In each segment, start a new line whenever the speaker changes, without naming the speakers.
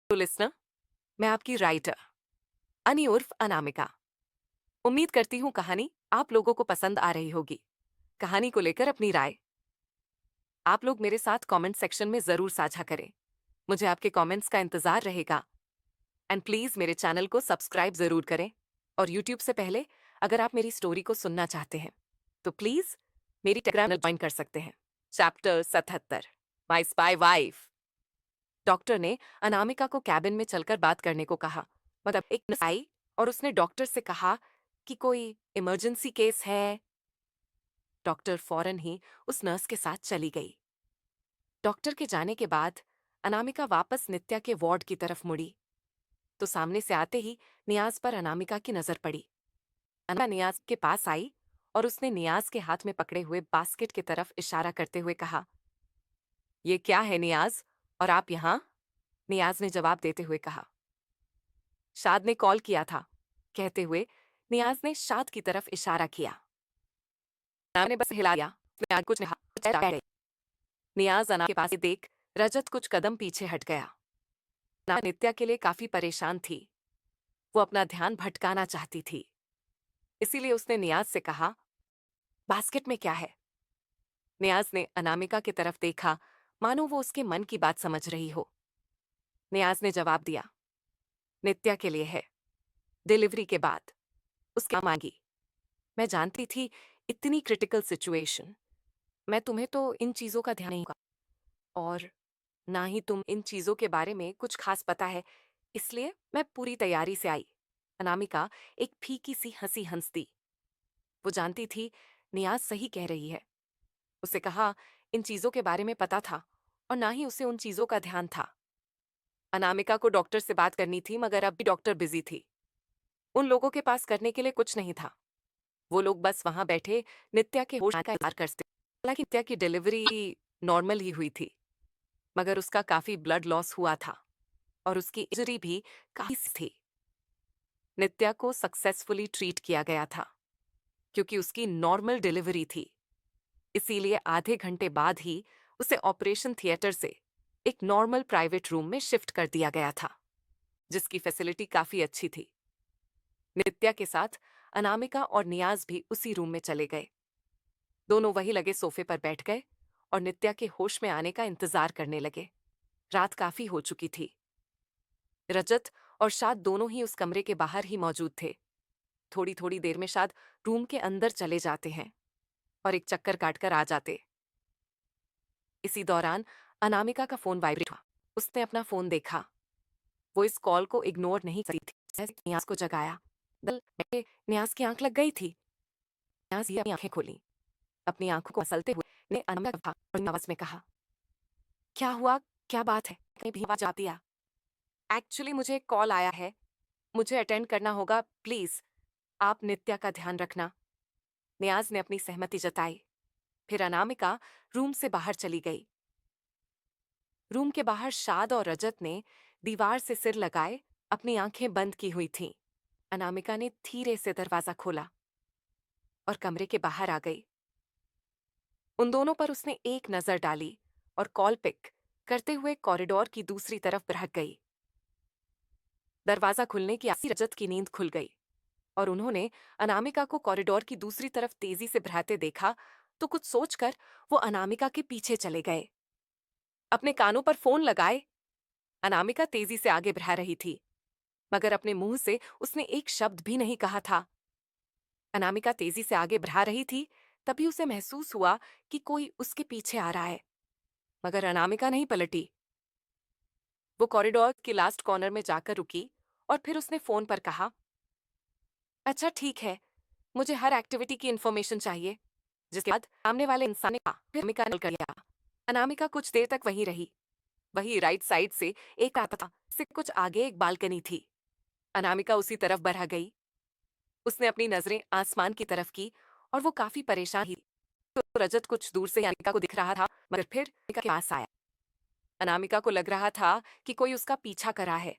तो लिसनर, मैं आपकी राइटर अनी उर्फ अनामिका। उम्मीद करती हूँ कहानी आप लोगों को पसंद आ रही होगी। कहानी को लेकर अपनी राय आप लोग मेरे साथ कमेंट सेक्शन में जरूर साझा करें। मुझे आपके कमेंट्स का इंतजार रहेगा। एंड प्लीज मेरे चैनल को सब्सक्राइब जरूर करें। और यूट्यूब से पहले अगर आप मेरी स्टोरी को सुनना चाहते हैं तो प्लीज मेरी टेलीग्राम ज्वाइन कर सकते हैं। चैप्टर 77, माई स्पाई वाइफ। डॉक्टर ने अनामिका को कैबिन में चलकर बात करने को कहा। मतलब एक नर्स आई और उसने डॉक्टर से कहा कि कोई इमरजेंसी केस है। डॉक्टर फौरन ही उस नर्स के साथ चली गई। डॉक्टर के जाने के बाद अनामिका वापस नित्या के वार्ड की तरफ मुड़ी तो सामने से आते ही नियाज पर अनामिका की नजर पड़ी। अनामिका नियाज के पास आई और उसने नियाज के हाथ में पकड़े हुए बास्केट की तरफ इशारा करते हुए कहा, ये क्या है नियाज, और आप यहां? नियाज ने जवाब देते हुए कहा, शाद ने कॉल किया था। कहते हुए नियाज ने शाद की तरफ इशारा किया। नाम ने बस हिला दिया। उसने आगे कुछ नहीं। नियाज अना के पास देख रजत कुछ कदम पीछे हट गया। ना नित्या के लिए काफी परेशान थी। वो अपना ध्यान भटकाना चाहती थी। इसीलिए उसने नियाज से कहा, बास्केट में क्या है? नियाज ने अनामिका की तरफ देखा, मानो वो उसके मन की बात समझ रही हो। नियाज ने जवाब दिया, नित्या के लिए है, डिलीवरी के बाद उसके मांगी। मैं जानती थी इतनी क्रिटिकल सिचुएशन। मैं तुम्हें तो इन चीजों का ध्यान नहीं होगा और ना ही तुम इन चीजों के बारे में कुछ खास पता है, इसलिए मैं पूरी तैयारी से आई। अनामिका एक फीकी सी हंसी हंस दी। वो जानती थी नियाज सही कह रही है। उसे कहा इन चीजों के बारे में पता था और ना ही उसे उन चीजों का ध्यान था। अनामिका को डॉक्टर से बात करनी थी मगर अब भी डॉक्टर बिजी थी। उन लोगों के पास करने के लिए कुछ नहीं था। वो लोग बस वहां बैठे नित्या के होश का इंतजार करते। हालांकि नित्या की डिलीवरी नॉर्मल ही हुई थी मगर उसका काफी ब्लड लॉस हुआ था और उसकी इंजरी भी काफी थी। नित्या को सक्सेसफुली ट्रीट किया गया था क्योंकि उसकी नॉर्मल डिलीवरी थी। इसीलिए आधे घंटे बाद ही उसे ऑपरेशन थिएटर से एक नॉर्मल प्राइवेट रूम में शिफ्ट कर दिया गया था जिसकी फैसिलिटी काफी अच्छी थी। नित्या के साथ अनामिका और नियाज भी उसी रूम में चले गए। दोनों वही लगे सोफे पर बैठ गए और नित्या के होश में आने का इंतजार करने लगे। रात काफी हो चुकी थी। रजत और शाद दोनों ही उस कमरे के बाहर ही मौजूद थे। थोड़ी थोड़ी देर में शाद रूम के अंदर चले जाते हैं और एक चक्कर काटकर आ जाते। इसी दौरान अनामिका का फोन वाइब्रेट हुआ। उसने अपना फोन देखा। वो इस कॉल को इग्नोर नहीं कर थी। जैसे नियाज को जगाया। नियाज की आंख लग गई थी। नियाज ये अपनी आंखें खोली। अपनी आंखों को मसलते हुए ने अनामिका और आवाज में कहा, क्या हुआ, क्या बात है? कहीं भी आवाज आती है। एक्चुअली मुझे एक कॉल आया है, मुझे अटेंड करना होगा, प्लीज आप नित्या का ध्यान रखना। नियाज ने अपनी सहमति जताई। फिर अनामिका रूम से बाहर चली गई। रूम के बाहर शाद और रजत ने दीवार से सिर लगाए अपनी आंखें बंद की हुई थीं। अनामिका ने धीरे से दरवाजा खोला और कमरे के बाहर आ गई। उन दोनों पर उसने एक नजर डाली और कॉल पिक करते हुए कॉरिडोर की दूसरी तरफ भाग गई। दरवाजा खुलने की आसी रजत की नींद खुल गई और उन्होंने अनामिका को कॉरिडोर की दूसरी तरफ तेजी से भराते देखा तो कुछ सोचकर वो अनामिका के पीछे चले गए। अपने कानों पर फोन लगाए अनामिका तेजी से आगे बढ़ा रही थी मगर अपने मुंह से उसने एक शब्द भी नहीं कहा था। अनामिका तेजी से आगे बढ़ा रही थी, तभी उसे महसूस हुआ कि कोई उसके पीछे आ रहा है मगर अनामिका नहीं पलटी। वो कॉरिडोर के लास्ट कॉर्नर में जाकर रुकी और फिर उसने फोन पर कहा, अच्छा ठीक है, मुझे हर एक्टिविटी की इन्फॉर्मेशन चाहिए। जिसके बाद सामने वाले इंसान ने कहा, फिर अनामिका ने कर दिया। अनामिका कुछ देर तक वहीं रही। वही राइट साइड से एक आता था, से कुछ आगे एक बालकनी थी। अनामिका उसी तरफ बढ़ा गई। उसने अपनी नजरें आसमान की तरफ की और वो काफी परेशान ही। तो रजत कुछ दूर से अनामिका को दिख रहा था मगर फिर अनामिका के पास आया। अनामिका को लग रहा था कि कोई उसका पीछा कर रहा है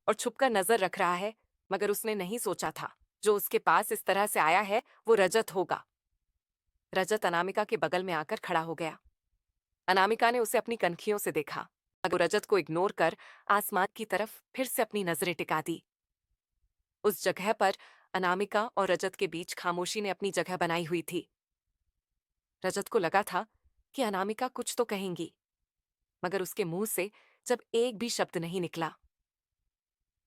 और छुपकर नजर रख रहा है मगर उसने नहीं सोचा था जो उसके पास इस तरह से आया है वो रजत होगा। रजत अनामिका के बगल में आकर खड़ा हो गया। अनामिका ने उसे अपनी कनखियों से देखा। अगर रजत को इग्नोर कर आसमान की तरफ फिर से अपनी नजरें टिका दी। उस जगह पर अनामिका और रजत के बीच खामोशी ने अपनी जगह बनाई हुई थी। रजत को लगा था कि अनामिका कुछ तो कहेंगी, मगर उसके मुंह से जब एक भी शब्द नहीं निकला।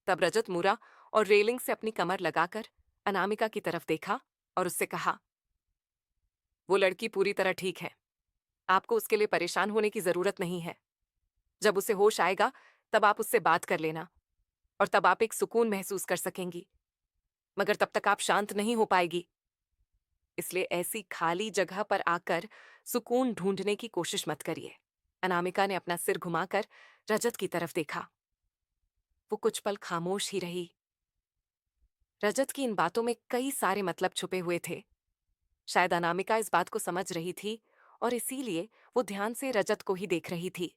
तब रजत मुड़ा और रेलिंग से अपनी कमर लगाकर अनामिका की तरफ देखा और उससे कहा, वो लड़की पूरी तरह ठीक है। आपको उसके लिए परेशान होने की जरूरत नहीं है। जब उसे होश आएगा तब आप उससे बात कर लेना और तब आप एक सुकून महसूस कर सकेंगी, मगर तब तक आप शांत नहीं हो पाएगी। इसलिए ऐसी खाली जगह पर आकर सुकून ढूंढने की कोशिश मत करिए। अनामिका ने अपना सिर घुमाकर रजत की तरफ देखा। वो कुछ पल खामोश ही रही। रजत की इन बातों में कई सारे मतलब छुपे हुए थे। शायद अनामिका इस बात को समझ रही थी और इसीलिए वो ध्यान से रजत को ही देख रही थी।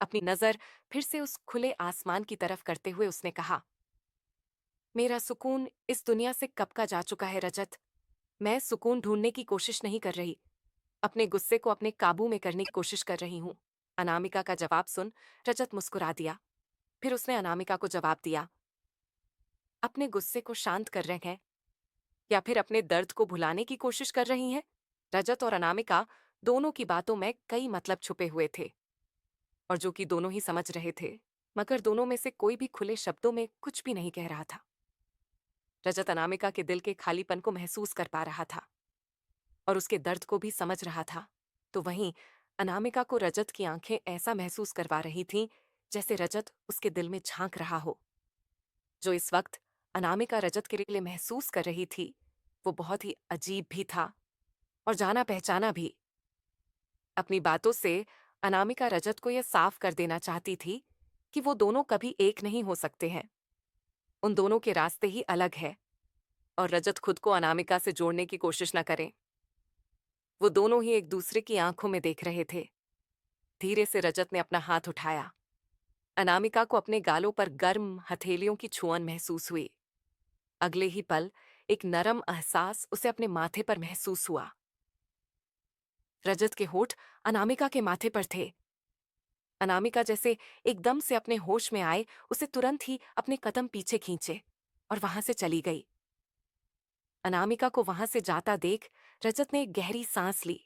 अपनी नजर फिर से उस खुले आसमान की तरफ करते हुए उसने कहा, मेरा सुकून इस दुनिया से कब का जा चुका है रजत। मैं सुकून ढूंढने की कोशिश नहीं कर रही, अपने गुस्से को अपने काबू में करने की कोशिश कर रही हूं। अनामिका का जवाब सुन रजत मुस्कुरा दिया। फिर उसने अनामिका को जवाब दिया, अपने गुस्से को शांत कर रहे हैं या फिर अपने दर्द को भुलाने की कोशिश कर रही हैं? रजत और अनामिका दोनों की बातों में कई मतलब छुपे हुए थे और जो कि दोनों ही समझ रहे थे, मगर दोनों में से कोई भी खुले शब्दों में कुछ भी नहीं कह रहा था। रजत अनामिका के दिल के खालीपन को महसूस कर पा रहा था और उसके दर्द को भी समझ रहा था। तो वहीं अनामिका को रजत की आंखें ऐसा महसूस करवा रही थीं जैसे रजत उसके दिल में झांक रहा हो। जो इस वक्त अनामिका रजत के लिए महसूस कर रही थी वो बहुत ही अजीब भी था और जाना पहचाना भी। अपनी बातों से अनामिका रजत को यह साफ कर देना चाहती थी कि वो दोनों कभी एक नहीं हो सकते हैं। उन दोनों के रास्ते ही अलग है और रजत खुद को अनामिका से जोड़ने की कोशिश न करें। वो दोनों ही एक दूसरे की आंखों में देख रहे थे। धीरे से रजत ने अपना हाथ उठाया। अनामिका को अपने गालों पर गर्म हथेलियों की छुअन महसूस हुई। अगले ही पल एक नरम एहसास उसे अपने माथे पर महसूस हुआ। रजत के होठ अनामिका के माथे पर थे। अनामिका जैसे एकदम से अपने होश में आए, उसे तुरंत ही अपने कदम पीछे खींचे और वहां से चली गई। अनामिका को वहां से जाता देख रजत ने एक गहरी सांस ली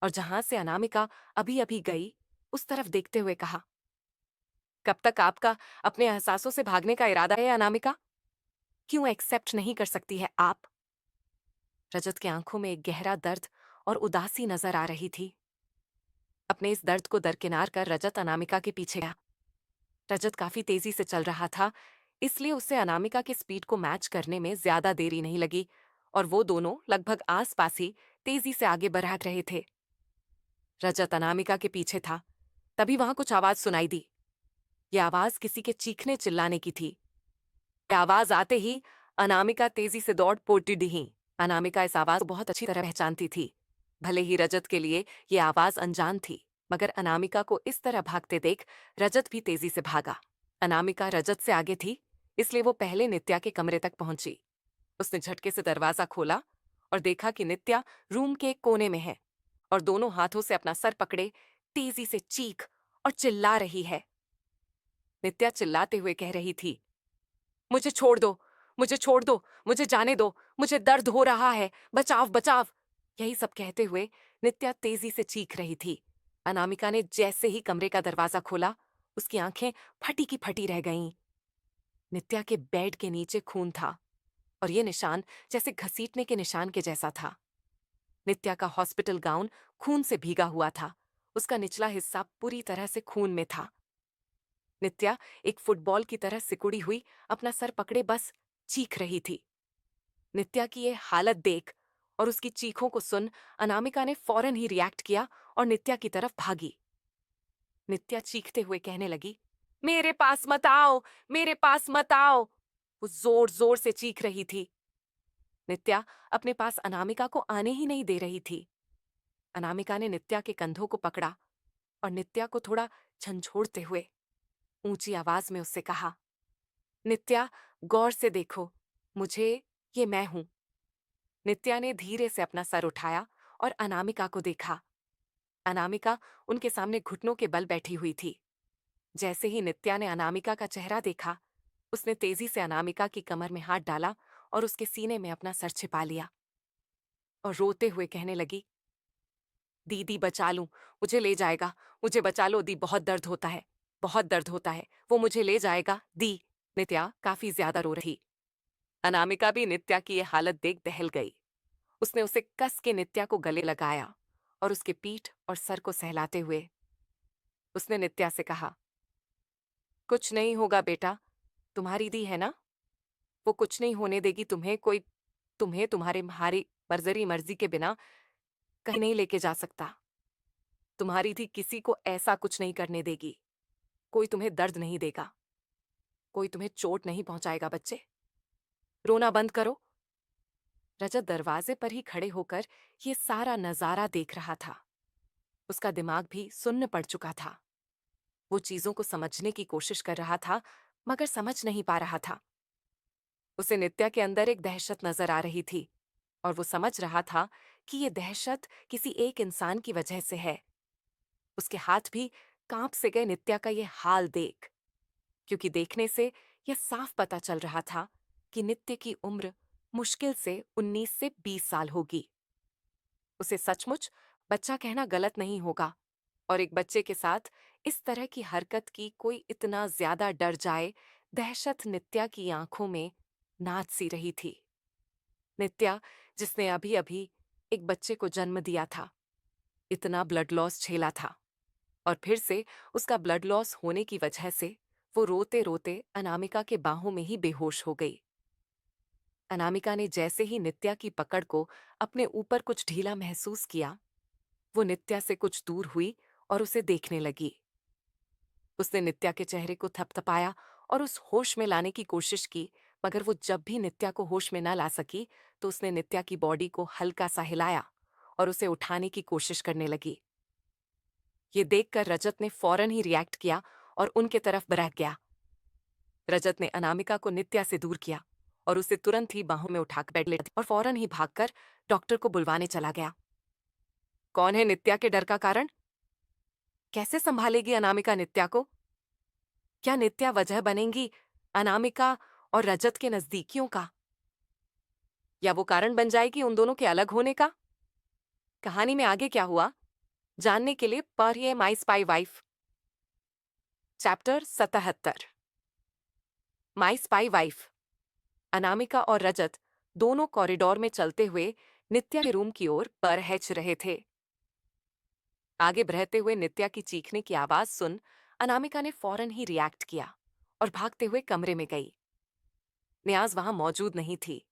और जहां से अनामिका अभी अभी गई उस तरफ देखते हुए कहा, कब तक आपका अपने एहसासों से भागने का इरादा है अनामिका? क्यों एक्सेप्ट नहीं कर सकती है आप? रजत की आंखों में एक गहरा दर्द और उदासी नजर आ रही थी। अपने इस दर्द को दरकिनार कर रजत अनामिका के पीछे गया। रजत काफी तेजी से चल रहा था, इसलिए उसे अनामिका के स्पीड को मैच करने में ज्यादा देरी नहीं लगी और वो दोनों लगभग आस-पास ही तेजी से आगे बढ़ रहे थे। रजत अनामिका के पीछे था, तभी वहां कुछ आवाज सुनाई दी। यह आवाज किसी के चीखने चिल्लाने की थी। यह आवाज आते ही अनामिका तेजी से दौड़ पड़ती दिही। अनामिका इस आवाज को बहुत अच्छी तरह पहचानती थी। भले ही रजत के लिए यह आवाज अनजान थी, मगर अनामिका को इस तरह भागते देख रजत भी तेजी से भागा। अनामिका रजत से आगे थी, इसलिए वो पहले नित्या के कमरे तक पहुंची। उसने झटके से दरवाजा खोला और देखा कि नित्या रूम के एक कोने में है और दोनों हाथों से अपना सर पकड़े तेजी से चीख और चिल्ला रही है। नित्या चिल्लाते हुए कह रही थी, मुझे छोड़ दो, मुझे छोड़ दो, मुझे जाने दो, मुझे दर्द हो रहा है, बचाव बचाव। यही सब कहते हुए नित्या तेजी से चीख रही थी। अनामिका ने जैसे ही कमरे का दरवाजा खोला, उसकी आंखें फटी की फटी रह गईं। नित्या के बेड के नीचे खून था और ये निशान जैसे घसीटने के निशान के जैसा था। नित्या का हॉस्पिटल गाउन खून से भीगा हुआ था। उसका निचला हिस्सा पूरी तरह से खून में था। नित्या एक फुटबॉल की तरह सिकुड़ी हुई अपना सर पकड़े बस चीख रही थी। नित्या की ये हालत देख और उसकी चीखों को सुन अनामिका ने फौरन ही रिएक्ट किया और नित्या की तरफ भागी। नित्या चीखते हुए कहने लगी, मेरे पास मत आओ, मेरे पास मत आओ। वो जोर जोर से चीख रही थी। नित्या अपने पास अनामिका को आने ही नहीं दे रही थी। अनामिका ने नित्या के कंधों को पकड़ा और नित्या को थोड़ा झंझोड़ते हुए ऊंची आवाज में उससे कहा, नित्या, गौर से देखो, ये मैं हूं। नित्या ने धीरे से अपना सर उठाया और अनामिका को देखा। अनामिका उनके सामने घुटनों के बल बैठी हुई थी। जैसे ही नित्या ने अनामिका का चेहरा देखा, उसने तेजी से अनामिका की कमर में हाथ डाला और उसके सीने में अपना सर छिपा लिया और रोते हुए कहने लगी, दीदी बचा लूं, मुझे ले जाएगा, मुझे बचा लो दी, बहुत दर्द होता है, बहुत दर्द होता है, वो मुझे ले जाएगा दी। नित्या काफी ज्यादा रो रही। अनामिका भी नित्या की ये हालत देख दहल गई। उसने उसे कस के नित्या को गले लगाया और उसके पीठ और सर को सहलाते हुए उसने नित्या से कहा, कुछ नहीं होगा बेटा, तुम्हारी दी है ना, वो कुछ नहीं होने देगी तुम्हें, कोई तुम्हें तुम्हारे भारी मर्जरी मर्जी के बिना कहीं नहीं लेके जा सकता। तुम्हारी दी किसी को ऐसा कुछ नहीं करने देगी, कोई तुम्हें दर्द नहीं देगा, कोई तुम्हें चोट नहीं पहुंचाएगा बच्चे, रोना बंद करो। रजत दरवाजे पर ही खड़े होकर ये सारा नजारा देख रहा था। उसका दिमाग भी सुन्न पड़ चुका था। वो चीजों को समझने की कोशिश कर रहा था, मगर समझ नहीं पा रहा था। उसे नित्या के अंदर एक दहशत नजर आ रही थी और वो समझ रहा था कि ये दहशत किसी एक इंसान की वजह से है। उसके हाथ भी कांप से गए नित्या का ये हाल देख, क्योंकि देखने से यह साफ पता चल रहा था कि नित्य की उम्र मुश्किल से 19 से 20 साल होगी। उसे सचमुच बच्चा कहना गलत नहीं होगा, और एक बच्चे के साथ इस तरह की हरकत की कोई इतना ज्यादा डर जाए, दहशत नित्या की आंखों में नाच सी रही थी। नित्या, जिसने अभी अभी एक बच्चे को जन्म दिया था, इतना ब्लड लॉस झेला था, और फिर से उसका ब्लड लॉस होने की वजह से वो रोते रोते अनामिका के बाहों में ही बेहोश हो गई। अनामिका ने जैसे ही नित्या की पकड़ को अपने ऊपर कुछ ढीला महसूस किया, वो नित्या से कुछ दूर हुई और उसे देखने लगी। उसने नित्या के चेहरे को थपथपाया और उस होश में लाने की कोशिश की, मगर वो जब भी नित्या को होश में न ला सकी तो उसने नित्या की बॉडी को हल्का सा हिलाया और उसे उठाने की कोशिश करने लगी। ये देखकर रजत ने फौरन ही रिएक्ट किया और उनके तरफ बरह गया। रजत ने अनामिका को नित्या से दूर किया और उसे तुरंत ही बाहों में उठाकर बेड ले और फौरन ही भागकर डॉक्टर को बुलवाने चला गया। कौन है नित्या के डर का कारण? कैसे संभालेगी अनामिका नित्या को? क्या नित्या वजह बनेंगी अनामिका और रजत के नजदीकियों का, या वो कारण बन जाएगी उन दोनों के अलग होने का? कहानी में आगे क्या हुआ जानने के लिए पढ़िए माई स्पाई वाइफ, चैप्टर 77। माई स्पाई वाइफ। अनामिका और रजत दोनों कॉरिडोर में चलते हुए नित्या के रूम की ओर बरहच रहे थे। आगे बढ़ते हुए नित्या की चीखने की आवाज सुन अनामिका ने फौरन ही रिएक्ट किया और भागते हुए कमरे में गई। नियाज वहां मौजूद नहीं थी।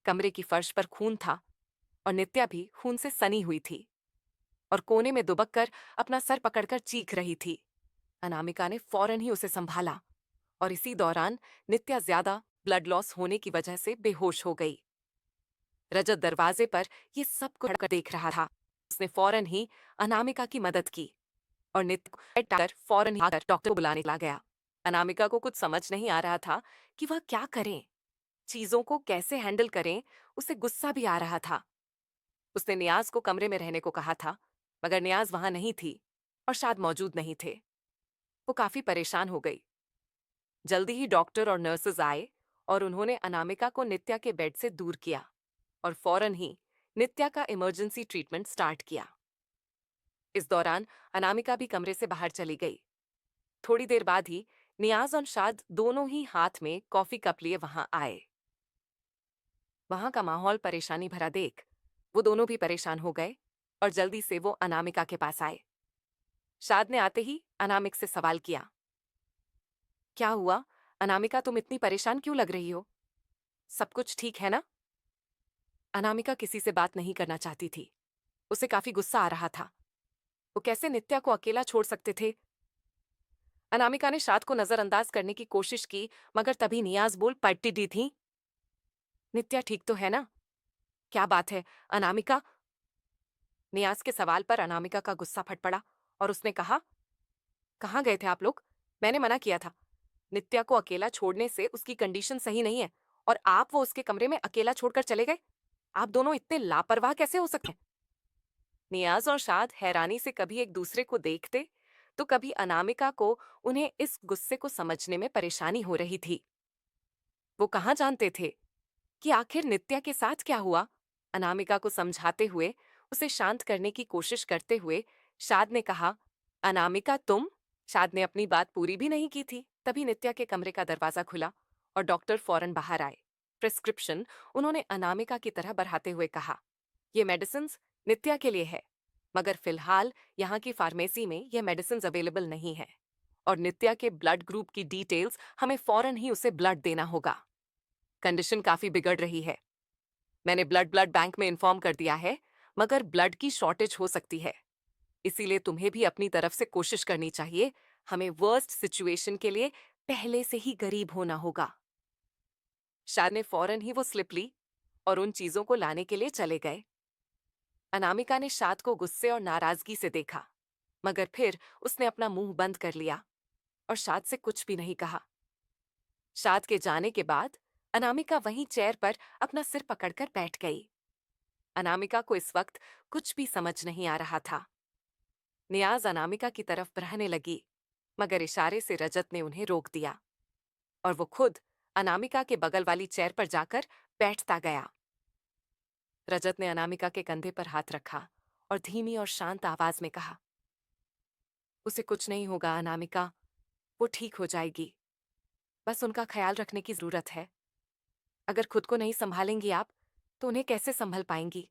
कमरे की फर्श पर खून था और नित्या भी खून से सनी हुई थी और कोने में दुबक कर अपना सर पकड़कर चीख रही थी। अनामिका ने फौरन ही उसे संभाला और इसी दौरान नित्या ज्यादा ब्लड लॉस होने की वजह से बेहोश हो गई। रजत दरवाजे पर ये सब कुछ खड़ा देख रहा था। उसने फौरन ही अनामिका की मदद की और नित्य को हटाकर फौरन ही आकर डॉक्टर को बुलाने चला गया। अनामिका को कुछ समझ नहीं आ रहा था कि वह क्या करें, चीजों को कैसे हैंडल करें। उसे गुस्सा भी आ रहा था। उसने नियाज को कमरे में रहने को कहा था, मगर नियाज वहां नहीं थी और शायद मौजूद नहीं थे। वो काफी परेशान हो गई। जल्दी ही डॉक्टर और नर्सेज आए और उन्होंने अनामिका को नित्या के बेड से दूर किया और फौरन ही नित्या का इमरजेंसी ट्रीटमेंट स्टार्ट किया। इस दौरान अनामिका भी कमरे से बाहर चली गई। थोड़ी देर बाद ही नियाज और शाद दोनों ही हाथ में कॉफी कप लिए वहां आए। वहां का माहौल परेशानी भरा देख वो दोनों भी परेशान हो गए और जल्दी से वो अनामिका के पास आए। शाद ने आते ही अनामिक से सवाल किया, क्या हुआ अनामिका, तुम इतनी परेशान क्यों लग रही हो? सब कुछ ठीक है ना? अनामिका किसी से बात नहीं करना चाहती थी। उसे काफी गुस्सा आ रहा था। वो कैसे नित्या को अकेला छोड़ सकते थे? अनामिका ने शाद को नजरअंदाज करने की कोशिश की, मगर तभी नियाज बोल पलटी दी थी, नित्या ठीक तो है ना? क्या बात है अनामिका? नियाज के सवाल पर अनामिका का गुस्सा फट पड़ा और उसने कहा, कहाँ गए थे आप लोग? मैंने मना किया था। नित्या को अकेला छोड़ने से उसकी कंडीशन सही नहीं है और आप वो उसके कमरे में अकेला छोड़कर चले गए। आप दोनों इतने लापरवाह कैसे हो सकते हैं? नियाज और शाद हैरानी से कभी एक दूसरे को देखते तो कभी अनामिका को उन्हें इस गुस्से को समझने में परेशानी हो रही थी। वो कहाँ जानते थे कि आखिर नित्या के साथ क्या हुआ? अनामिका को समझाते हुए, उसे शांत करने की कोशिश करते हुए शाद ने कहा, अनामिका तुम? शाद ने अपनी बात पूरी भी नहीं की थी, तभी नित्या के कमरे का दरवाजा खुला और डॉक्टर फौरन बाहर आए। प्रिस्क्रिप्शन उन्होंने अनामिका की तरह बढ़ाते हुए कहा, ये मेडिसिन नित्या के लिए है, मगर फिलहाल यहाँ की फार्मेसी में ये मेडिसिन अवेलेबल नहीं है और नित्या के ब्लड ग्रुप की डिटेल्स हमें फौरन ही उसे ब्लड देना होगा। कंडीशन काफी बिगड़ रही है। मैंने ब्लड ब्लड बैंक में इन्फॉर्म कर दिया है, मगर ब्लड की शॉर्टेज हो सकती है, इसीलिए तुम्हें भी अपनी तरफ से कोशिश करनी चाहिए। हमें वर्स्ट सिचुएशन के लिए पहले से ही गरीब होना होगा। शाद ने फौरन ही वो स्लिप ली और उन चीजों को लाने के लिए चले गए। अनामिका ने शाद को गुस्से और नाराजगी से देखा, मगर फिर उसने अपना मुंह बंद कर लिया और शाद से कुछ भी नहीं कहा। शाद के जाने के बाद अनामिका वहीं चेयर पर अपना सिर पकड़कर बैठ गई। अनामिका को इस वक्त कुछ भी समझ नहीं आ रहा था। नियाज अनामिका की तरफ बढ़ने लगी, मगर इशारे से रजत ने उन्हें रोक दिया और वो खुद अनामिका के बगल वाली चेयर पर जाकर बैठता गया। रजत ने अनामिका के कंधे पर हाथ रखा और धीमी और शांत आवाज में कहा, उसे कुछ नहीं होगा अनामिका, वो ठीक हो जाएगी। बस उनका ख्याल रखने की जरूरत है। अगर खुद को नहीं संभालेंगी आप, तो उन्हें कैसे संभल पाएंगी?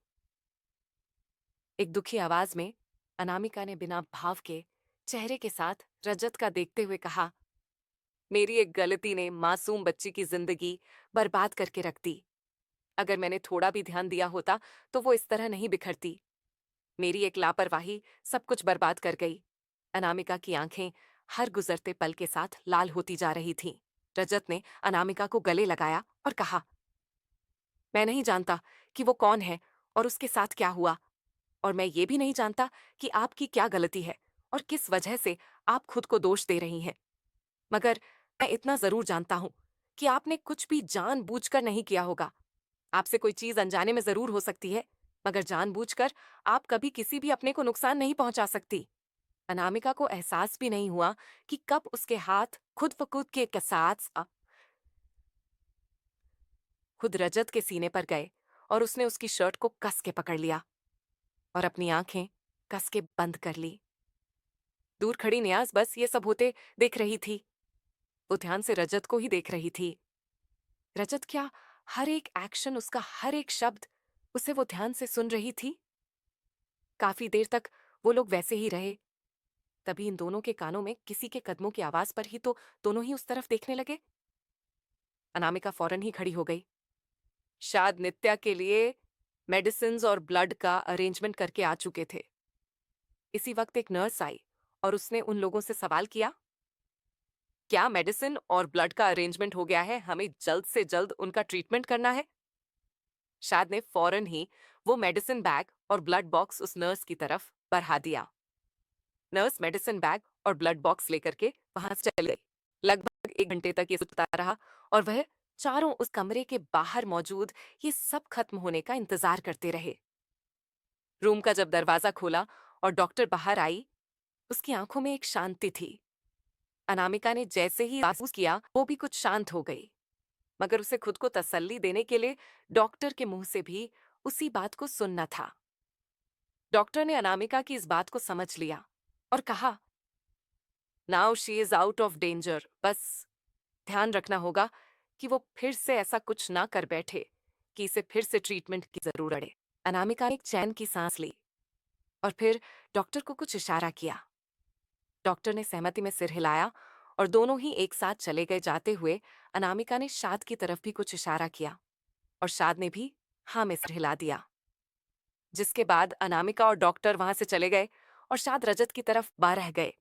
एक दुखी आवाज में अनामिका ने बिना भाव के चेहरे के साथ रजत का देखते हुए कहा, मेरी एक गलती ने मासूम बच्ची की जिंदगी बर्बाद करके रख दी। अगर मैंने थोड़ा भी ध्यान दिया होता तो वो इस तरह नहीं बिखरती। मेरी एक लापरवाही सब कुछ बर्बाद कर गई। अनामिका की आंखें हर गुजरते पल के साथ लाल होती जा रही थीं। रजत ने अनामिका को गले लगाया और कहा, मैं नहीं जानता कि वो कौन है और उसके साथ क्या हुआ, और मैं ये भी नहीं जानता कि आपकी क्या गलती है और किस वजह से आप खुद को दोष दे रही हैं। मगर मैं इतना जरूर जानता हूं कि आपने कुछ भी जानबूझकर नहीं किया होगा। आपसे कोई चीज अनजाने में जरूर हो सकती है, मगर जानबूझकर आप कभी किसी भी अपने को नुकसान नहीं पहुंचा सकती। अनामिका को एहसास भी नहीं हुआ कि कब उसके हाथ खुद ब खुद के साथ खुद रजत के सीने पर गए और उसने उसकी शर्ट को कस के पकड़ लिया और अपनी आंखें कस के बंद कर ली। दूर खड़ी नियाज बस ये सब होते देख रही थी। वो ध्यान से रजत को ही देख रही थी। रजत क्या हर एक एक्शन, उसका हर एक शब्द उसे वो ध्यान से सुन रही थी? काफी देर तक वो लोग वैसे ही रहे। तभी इन दोनों के कानों में किसी के कदमों की आवाज पर ही तो दोनों ही उस तरफ देखने लगे। अनामिका फौरन ही खड़ी हो गई। शायद नित्या के लिए मेडिसिन्स और ब्लड का अरेंजमेंट करके आ चुके थे। इसी वक्त एक नर्स आई और उसने उन लोगों से सवाल किया, क्या मेडिसिन और ब्लड का अरेंजमेंट हो गया है? हमें जल्द से जल्द उनका ट्रीटमेंट करना है। शाद ने फौरन ही वो मेडिसिन बैग और ब्लड बॉक्स उस नर्स की तरफ बढ़ा दिया। नर्स मेडिसिन बैग और ब्लड बॉक्स लेकर के वहां से चली गई। लगभग 1 घंटे तक ये सोचता रहा और वह चारों उस कमरे के बाहर मौजूद ये सब खत्म होने का इंतजार करते रहे। रूम का जब दरवाजा खोला और डॉक्टर बाहर आई, उसकी आंखों में एक शांति थी। अनामिका ने जैसे ही महसूस किया वो भी कुछ शांत हो गई, मगर उसे खुद को तसल्ली देने के लिए डॉक्टर के मुंह से भी उसी बात को सुनना था। डॉक्टर ने अनामिका की इस बात को समझ लिया और कहा, now she is out of danger. बस ध्यान रखना होगा कि वो फिर से ऐसा कुछ ना कर बैठे कि इसे फिर से ट्रीटमेंट की जरूरत पड़े। अनामिका ने एक चैन की सांस ली और फिर डॉक्टर को कुछ इशारा किया। डॉक्टर ने सहमति में सिर हिलाया और दोनों ही एक साथ चले गए। जाते हुए अनामिका ने शाद की तरफ भी कुछ इशारा किया और शाद ने भी हाँ में सिर हिला दिया। जिसके बाद अनामिका और डॉक्टर वहां से चले गए और शाद रजत की तरफ बाहर रह गए।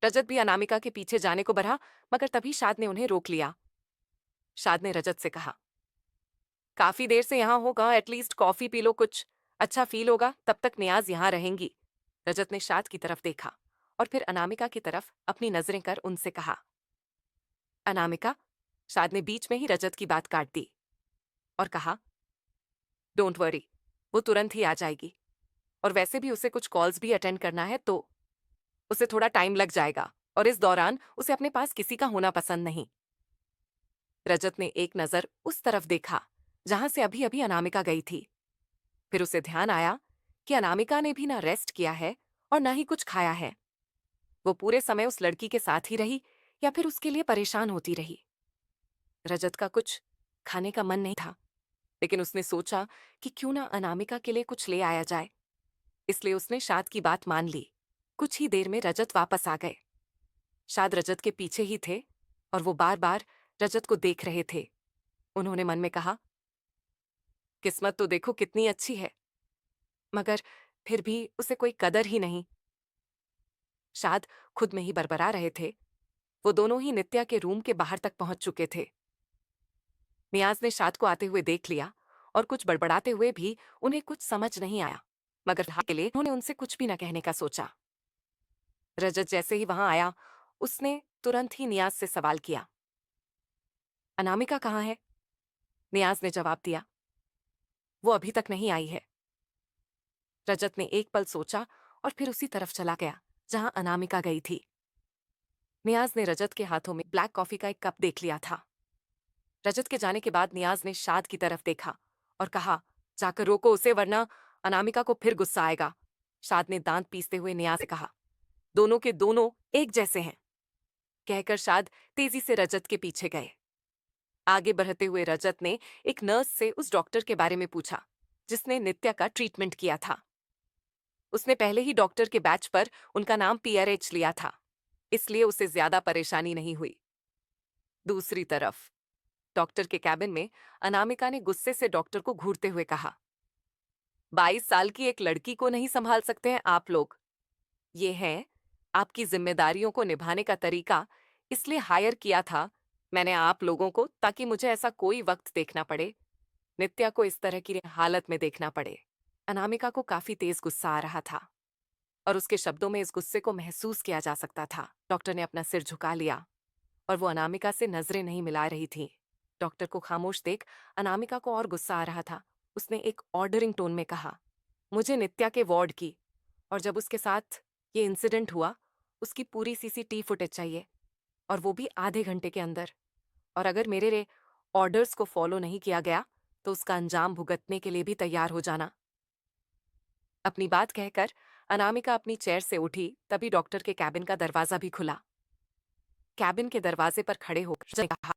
रजत भी अनामिका के पीछे जाने को बढ़ा, मगर तभी शाद ने उन्हें रोक लिया। शाद ने रजत से कहा, काफी देर से यहां होगा, एटलीस्ट कॉफी पी लो, कुछ अच्छा फील होगा, तब तक नियाज यहां रहेंगी। रजत ने शाद की तरफ देखा और फिर अनामिका की तरफ अपनी नजरें कर उनसे कहा, अनामिका। शाद ने बीच में ही रजत की बात काट दी और कहा, डोंट वरी, वो तुरंत ही आ जाएगी, और वैसे भी उसे कुछ कॉल्स भी अटेंड करना है, तो उसे थोड़ा टाइम लग जाएगा और इस दौरान उसे अपने पास किसी का होना पसंद नहीं। रजत ने एक नजर उस तरफ देखा जहां से अभी अभी अनामिका गई थी। फिर उसे ध्यान आया कि अनामिका ने भी ना रेस्ट किया है और ना ही कुछ खाया है। वो पूरे समय उस लड़की के साथ ही रही या फिर उसके लिए परेशान होती रही। रजत का कुछ खाने का मन नहीं था, लेकिन उसने सोचा कि क्यों ना अनामिका के लिए कुछ ले आया जाए। इसलिए उसने शाद की बात मान ली। कुछ ही देर में रजत वापस आ गए। शाद रजत के पीछे ही थे और वो बार बार रजत को देख रहे थे। उन्होंने मन में कहा, किस्मत तो देखो कितनी अच्छी है, मगर फिर भी उसे कोई कदर ही नहीं। शाद खुद में ही बरबरा रहे थे। वो दोनों ही नित्या के रूम के बाहर तक पहुंच चुके थे। नियाज ने शाद को आते हुए देख लिया और कुछ बड़बड़ाते हुए भी उन्हें कुछ समझ नहीं आया, मगर फिलहाल के लिए उन्होंने उनसे कुछ भी न कहने का सोचा। रजत जैसे ही वहां आया, उसने तुरंत ही नियाज से सवाल किया, अनामिका कहाँ है? नियाज ने जवाब दिया, वो अभी तक नहीं आई है। रजत ने एक पल सोचा और फिर उसी तरफ चला गया जहां अनामिका गई थी। नियाज ने रजत के हाथों में ब्लैक कॉफी का एक कप देख लिया था। रजत के जाने के बाद नियाज ने शाद की तरफ देखा और कहा, जाकर रोको उसे वरना अनामिका को फिर गुस्सा आएगा। शाद ने दांत पीसते हुए नियाज से कहा, दोनों के दोनों एक जैसे हैं। कहकर शाद तेजी से रजत के पीछे गए। आगे बढ़ते हुए रजत ने एक नर्स से उस डॉक्टर के बारे में पूछा जिसने नित्या का ट्रीटमेंट किया था। उसने पहले ही डॉक्टर के बैच पर उनका नाम PRH लिया था, इसलिए उसे ज्यादा परेशानी नहीं हुई। दूसरी तरफ डॉक्टर के कैबिन में अनामिका ने गुस्से से डॉक्टर को घूरते हुए कहा, 22 साल की एक लड़की को नहीं संभाल सकते हैं आप लोग? ये है आपकी जिम्मेदारियों को निभाने का तरीका, इसलिए हायर किया था मैंने आप लोगों को ताकि मुझे ऐसा कोई वक्त देखना पड़े, नित्या को इस तरह की हालत में देखना पड़े। अनामिका को काफी तेज गुस्सा आ रहा था और उसके शब्दों में इस गुस्से को महसूस किया जा सकता था। डॉक्टर ने अपना सिर झुका लिया और वो अनामिका से नजरें नहीं मिला रही थी। डॉक्टर को खामोश देख अनामिका को और गुस्सा आ रहा था। उसने एक ऑर्डरिंग टोन में कहा, मुझे नित्या के वार्ड की और जब उसके साथ ये इंसिडेंट हुआ उसकी पूरी CCTV फुटेज चाहिए, और वो भी आधे घंटे के अंदर। और अगर मेरे ऑर्डर्स को फॉलो नहीं किया गया तो उसका अंजाम भुगतने के लिए भी तैयार हो जाना। अपनी बात कहकर अनामिका अपनी चेयर से उठी, तभी डॉक्टर के कैबिन का दरवाजा भी खुला। कैबिन के दरवाजे पर खड़े होकर उसने कहा,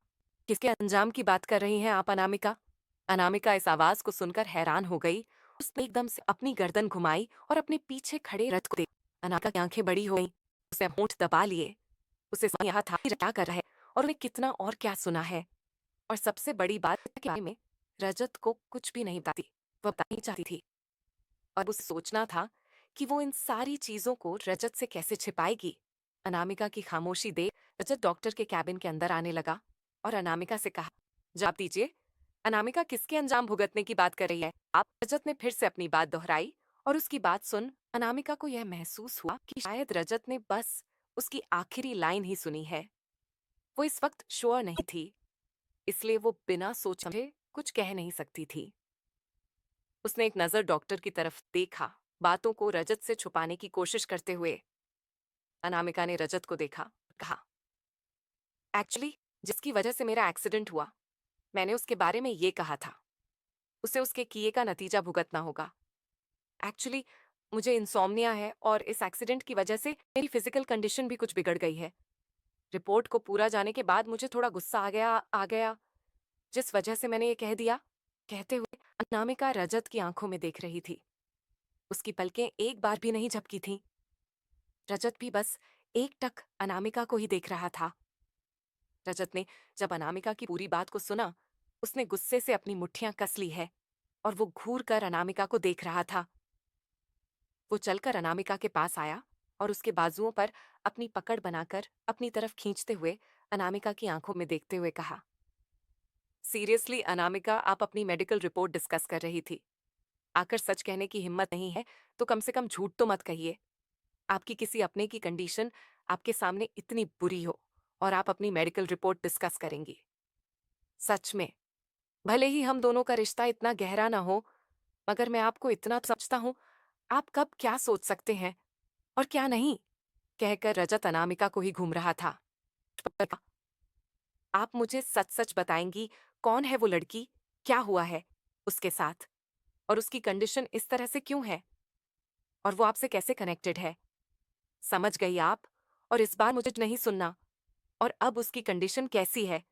किसके अंजाम की बात कर रही हैं आप अनामिका? अनामिका इस आवाज को सुनकर हैरान हो गई। उसने एकदम से अपनी गर्दन घुमाई और अपने पीछे खड़े रथ को देखा। अनामिका की आंखें बड़ी हो गईं। उसने होंठ दबा लिए। उसे समझ यहाँ था कि क्या कर रहा है और उन्हें कितना और क्या सुना है। और सबसे बड़ी बात के बारे में रजत को कुछ भी नहीं बताती। वह बतानी चाहती थी और उसे सोचना था कि वो इन सारी चीजों को रजत से कैसे छिपाएगी। अनामिका की खामोशी देख रजत डॉक्टर के कैबिन के अंदर आने लगा और अनामिका से कहा, जवाब दीजिए, अनामिका किसके अंजाम भुगतने की बात कर रही है आप? रजत ने फिर से अपनी बात दोहराई और उसकी बात सुन अनामिका को यह महसूस हुआ कि शायद रजत ने बस उसकी आखिरी लाइन ही सुनी है। वो इस वक्त श्योर नहीं थी, इसलिए वो बिना सोचे समझे कुछ कह नहीं सकती थी। उसने एक नजर डॉक्टर की तरफ देखा, बातों को रजत से छुपाने की कोशिश करते हुए। अनामिका ने रजत को देखा, कहा, एक्चुअली जिसकी वजह से मेरा एक्सीडेंट हुआ मैंने उसके बारे में ये कहा था, उसे उसके किए का नतीजा भुगतना होगा। एक्चुअली मुझे इंसोम्निया है और इस एक्सीडेंट की वजह से मेरी फिजिकल कंडीशन भी कुछ बिगड़ गई है। रिपोर्ट को पूरा जाने के बाद मुझे थोड़ा गुस्सा आ गया, जिस वजह से मैंने ये कह दिया। कहते हुए अनामिका रजत की आंखों में देख रही थी। उसकी पलकें एक बार भी नहीं झपकी थीं। रजत भी बस एकटक अनामिका को ही देख रहा था। रजत ने जब अनामिका की पूरी बात को सुना, उसने गुस्से से अपनी मुट्ठियां कस ली है और वो घूर कर अनामिका को देख रहा था। वो चलकर अनामिका के पास आया और उसके बाजुओं पर अपनी पकड़ बनाकर अपनी तरफ खींचते हुए अनामिका की आंखों में देखते हुए कहा, सीरियसली अनामिका, आप अपनी मेडिकल रिपोर्ट डिस्कस कर रही थी। आकर सच कहने की हिम्मत नहीं है तो कम से कम झूठ तो मत कहिए। आपकी किसी अपने की कंडीशन आपके सामने इतनी बुरी हो और आप अपनी मेडिकल रिपोर्ट डिस्कस करेंगी। सच में, भले ही हम दोनों का रिश्ता इतना गहरा ना हो, मगर मैं आपको इतना समझता हूं आप कब क्या सोच सकते हैं और क्या नहीं। कहकर रजत अनामिका को ही घूम रहा था। आप मुझे सच-सच बताएंगी, कौन है वो लड़की? क्या हुआ है उसके साथ? और उसकी कंडीशन इस तरह से क्यों है? और वो आपसे कैसे कनेक्टेड है? समझ गई आप? और इस बार मुझे नहीं सुनना। और अब उसकी कंडीशन कैसी है?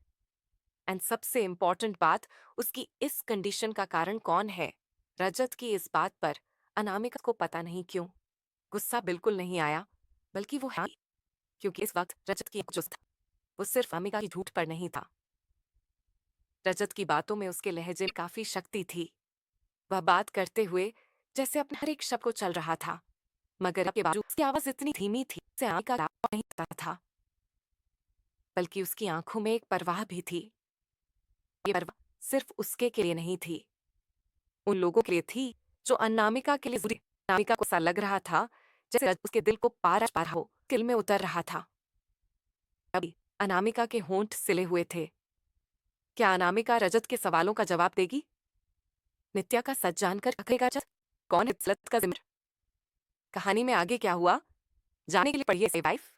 एंड सबसे इम्पोर्टेंट बात, उसकी इस कंडीशन का कारण कौन है? रजत की इस बात पर अनामिका को पता नहीं क्यों गुस्सा बिल्कुल नहीं आया, बल्कि वो है, क्योंकि इस वक्त रजत की जो था, वो सिर्फ अनामिका की झूठ पर नहीं था। रजत की बातों में उसके लहजे में काफी शक्ति थी। वह बात करते हुए जैसे अपने हर एक शब्द को चल रहा था, मगर के बावजूद उसकी आवाज इतनी धीमी थी से अनामिका का नहीं पता था, बल्कि उसकी आंखों में एक परवाह भी थी। ये परवाह सिर्फ उसके के लिए नहीं थी, उन लोगों के लिए थी जो अनामिका के लिए जरूरी। अनामिका को ऐसा लग रहा था जैसे रजत उसके दिल को पार पार हो दिल में उतर रहा था। अभी अनामिका के होंठ सिले हुए थे। क्या अनामिका रजत के सवालों का जवाब देगी? नित्या का सच जानकर आखिरकार रजत कौन है? इस का जिम्मेदार? कहानी में आगे क्या हुआ, जानने के लिए पढ़िए से वाइफ।